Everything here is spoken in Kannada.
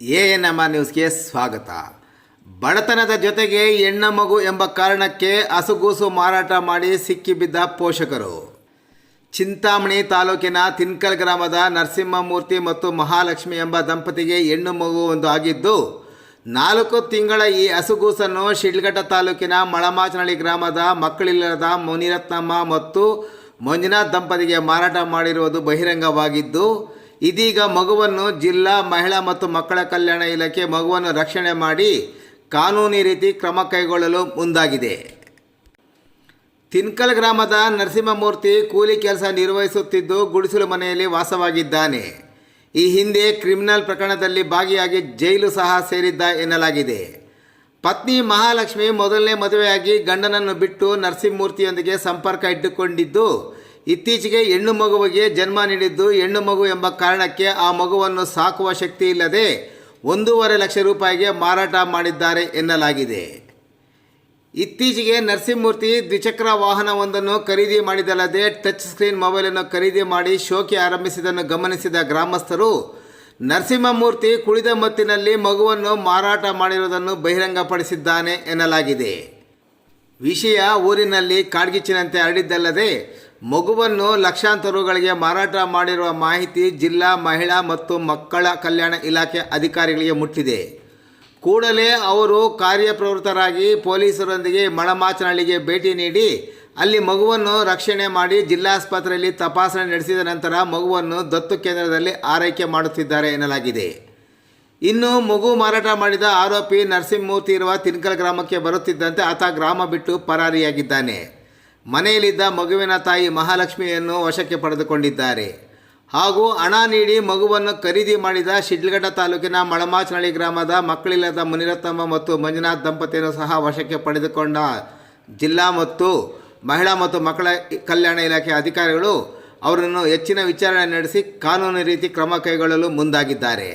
ANMR ನ್ಯೂಸ್ಗೆ ಸ್ವಾಗತ. ಬಡತನದ ಜೊತೆಗೆ ಹೆಣ್ಣು ಮಗು ಎಂಬ ಕಾರಣಕ್ಕೆ ಹಸುಗೂಸು ಮಾರಾಟ ಮಾಡಿ ಸಿಕ್ಕಿಬಿದ್ದ ಪೋಷಕರು. ಚಿಂತಾಮಣಿ ತಾಲೂಕಿನ ತಿನ್ಕಲ್ ಗ್ರಾಮದ ನರಸಿಂಹಮೂರ್ತಿ ಮತ್ತು ಮಹಾಲಕ್ಷ್ಮಿ ಎಂಬ ದಂಪತಿಗೆ ಹೆಣ್ಣು ಮಗು ಒಂದು ಆಗಿದ್ದು 4 ತಿಂಗಳ ಈ ಹಸುಗೂಸನ್ನು ಶಿಡ್ಲಘಟ್ಟ ತಾಲೂಕಿನ ಮಳಮಾಚನಹಳ್ಳಿ ಗ್ರಾಮದ ಮಕ್ಕಳಿಲ್ಲದ ಮುನಿರತ್ನಮ್ಮ ಮತ್ತು ಮಂಜುನಾಥ್ ದಂಪತಿಗೆ ಮಾರಾಟ ಮಾಡಿರುವುದು ಬಹಿರಂಗವಾಗಿದ್ದು, ಇದೀಗ ಮಗುವನ್ನು ಜಿಲ್ಲಾ ಮಹಿಳಾ ಮತ್ತು ಮಕ್ಕಳ ಕಲ್ಯಾಣ ಇಲಾಖೆ ಮಗುವನ್ನು ರಕ್ಷಣೆ ಮಾಡಿ ಕಾನೂನಿ ರೀತಿ ಕ್ರಮ ಕೈಗೊಳ್ಳಲು ಮುಂದಾಗಿದೆ. ತಿನ್ಕಲ್ ಗ್ರಾಮದ ನರಸಿಂಹಮೂರ್ತಿ ಕೂಲಿ ಕೆಲಸ ನಿರ್ವಹಿಸುತ್ತಿದ್ದು ಗುಡಿಸಲು ಮನೆಯಲ್ಲಿ ವಾಸವಾಗಿದ್ದಾನೆ. ಈ ಹಿಂದೆ ಕ್ರಿಮಿನಲ್ ಪ್ರಕರಣದಲ್ಲಿ ಭಾಗಿಯಾಗಿ ಜೈಲು ಸಹ ಸೇರಿದ್ದ ಎನ್ನಲಾಗಿದೆ. ಪತ್ನಿ ಮಹಾಲಕ್ಷ್ಮಿ ಮೊದಲನೇ ಮದುವೆಯಾಗಿ ಗಂಡನನ್ನು ಬಿಟ್ಟು ನರಸಿಂಹಮೂರ್ತಿಯೊಂದಿಗೆ ಸಂಪರ್ಕ ಇಟ್ಟುಕೊಂಡಿದ್ದು, ಇತ್ತೀಚೆಗೆ ಹೆಣ್ಣು ಮಗುವಿಗೆ ಜನ್ಮ ನೀಡಿದ್ದು ಹೆಣ್ಣು ಮಗು ಎಂಬ ಕಾರಣಕ್ಕೆ ಆ ಮಗುವನ್ನು ಸಾಕುವ ಶಕ್ತಿ ಇಲ್ಲದೆ 1.5 ಲಕ್ಷ ರೂಪಾಯಿಗೆ ಮಾರಾಟ ಮಾಡಿದ್ದಾರೆ ಎನ್ನಲಾಗಿದೆ. ಇತ್ತೀಚೆಗೆ ನರಸಿಂಹಮೂರ್ತಿ ದ್ವಿಚಕ್ರ ವಾಹನವೊಂದನ್ನು ಖರೀದಿ ಮಾಡಿದಲ್ಲದೆ ಟಚ್ ಸ್ಕ್ರೀನ್ ಮೊಬೈಲನ್ನು ಖರೀದಿ ಮಾಡಿ ಶೋಕಿ ಆರಂಭಿಸಿದ್ದನ್ನು ಗಮನಿಸಿದ ಗ್ರಾಮಸ್ಥರು ನರಸಿಂಹಮೂರ್ತಿ ಕುಡಿದ ಮತ್ತಿನಲ್ಲಿ ಮಗುವನ್ನು ಮಾರಾಟ ಮಾಡಿರುವುದನ್ನು ಬಹಿರಂಗಪಡಿಸಿದ್ದಾನೆ ಎನ್ನಲಾಗಿದೆ. ವಿಷಯ ಊರಿನಲ್ಲಿ ಕಾಡ್ಗಿಚ್ಚಿನಂತೆ ಹರಡಿದ್ದಲ್ಲದೆ ಮಗುವನ್ನು ಲಕ್ಷಾಂತರ ರುಗಳಿಗೆ ಮಾರಾಟ ಮಾಡಿರುವ ಮಾಹಿತಿ ಜಿಲ್ಲಾ ಮಹಿಳಾ ಮತ್ತು ಮಕ್ಕಳ ಕಲ್ಯಾಣ ಇಲಾಖೆ ಅಧಿಕಾರಿಗಳಿಗೆ ಮುಟ್ಟಿದೆ. ಕೂಡಲೇ ಅವರು ಕಾರ್ಯಪ್ರವೃತ್ತರಾಗಿ ಪೊಲೀಸರೊಂದಿಗೆ ಮಳಮಾಚನಹಳ್ಳಿಗೆ ಭೇಟಿ ನೀಡಿ ಅಲ್ಲಿ ಮಗುವನ್ನು ರಕ್ಷಣೆ ಮಾಡಿ ಜಿಲ್ಲಾಸ್ಪತ್ರೆಯಲ್ಲಿ ತಪಾಸಣೆ ನಡೆಸಿದ ನಂತರ ಮಗುವನ್ನು ದತ್ತು ಕೇಂದ್ರದಲ್ಲಿ ಆರೈಕೆ ಮಾಡುತ್ತಿದ್ದಾರೆ ಎನ್ನಲಾಗಿದೆ. ಇನ್ನು ಮಗು ಮಾರಾಟ ಮಾಡಿದ ಆರೋಪಿ ನರಸಿಂಹಮೂರ್ತಿ ಇರುವ ತಿನ್ಕಲ್ ಗ್ರಾಮಕ್ಕೆ ಬರುತ್ತಿದ್ದಂತೆ ಆತ ಗ್ರಾಮ ಬಿಟ್ಟು ಪರಾರಿಯಾಗಿದ್ದಾನೆ. ಮನೆಯಲ್ಲಿದ್ದ ಮಗುವಿನ ತಾಯಿ ಮಹಾಲಕ್ಷ್ಮಿಯನ್ನು ವಶಕ್ಕೆ ಪಡೆದುಕೊಂಡಿದ್ದಾರೆ. ಹಾಗೂ ಹಣ ನೀಡಿ ಮಗುವನ್ನು ಖರೀದಿ ಮಾಡಿದ ಶಿಡ್ಲಘಟ್ಟ ತಾಲೂಕಿನ ಮಳಮಾಚನಹಳ್ಳಿ ಗ್ರಾಮದ ಮಕ್ಕಳಿಲ್ಲದ ಮುನಿರತ್ನಮ್ಮ ಮತ್ತು ಮಂಜುನಾಥ್ ದಂಪತಿಯನ್ನು ಸಹ ವಶಕ್ಕೆ ಪಡೆದುಕೊಂಡ ಜಿಲ್ಲಾ ಮತ್ತು ಮಹಿಳಾ ಮತ್ತು ಮಕ್ಕಳ ಕಲ್ಯಾಣ ಇಲಾಖೆ ಅಧಿಕಾರಿಗಳು ಅವರನ್ನು ಹೆಚ್ಚಿನ ವಿಚಾರಣೆ ನಡೆಸಿ ಕಾನೂನು ರೀತಿ ಕ್ರಮ ಕೈಗೊಳ್ಳಲು ಮುಂದಾಗಿದ್ದಾರೆ.